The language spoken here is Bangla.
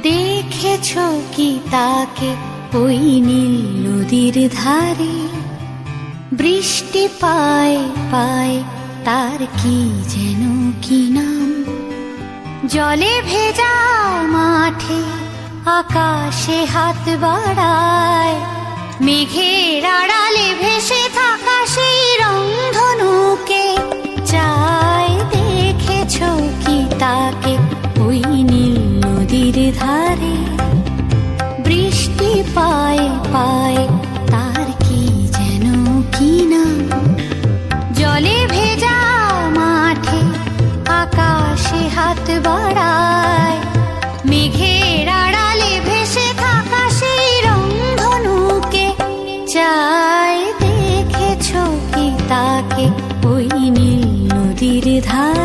দেখেছো কি তাকে ওই নীল নদীর ধারে? বৃষ্টি পায় পায় তার কি যেন কি নাম। জলে ভেজা মাঠে আকাশে হাত বাড়ায়, মেঘের আড়ালে ভেসে থাকা সেই রংধনুকে চায়। দেখেছো কি তাকে ওই নীল নদীর ধারে? বৃষ্টি পায় পায় তার কি যেন কি নাম। জলে ভেজা মাঠে আকাশে হাত বাড়ায়, মেঘের আড়ালে ভেসে থাকা সেই রংধনুকে চায়। দেখেছো কি তাকে ওই নীল নদীর ধারে?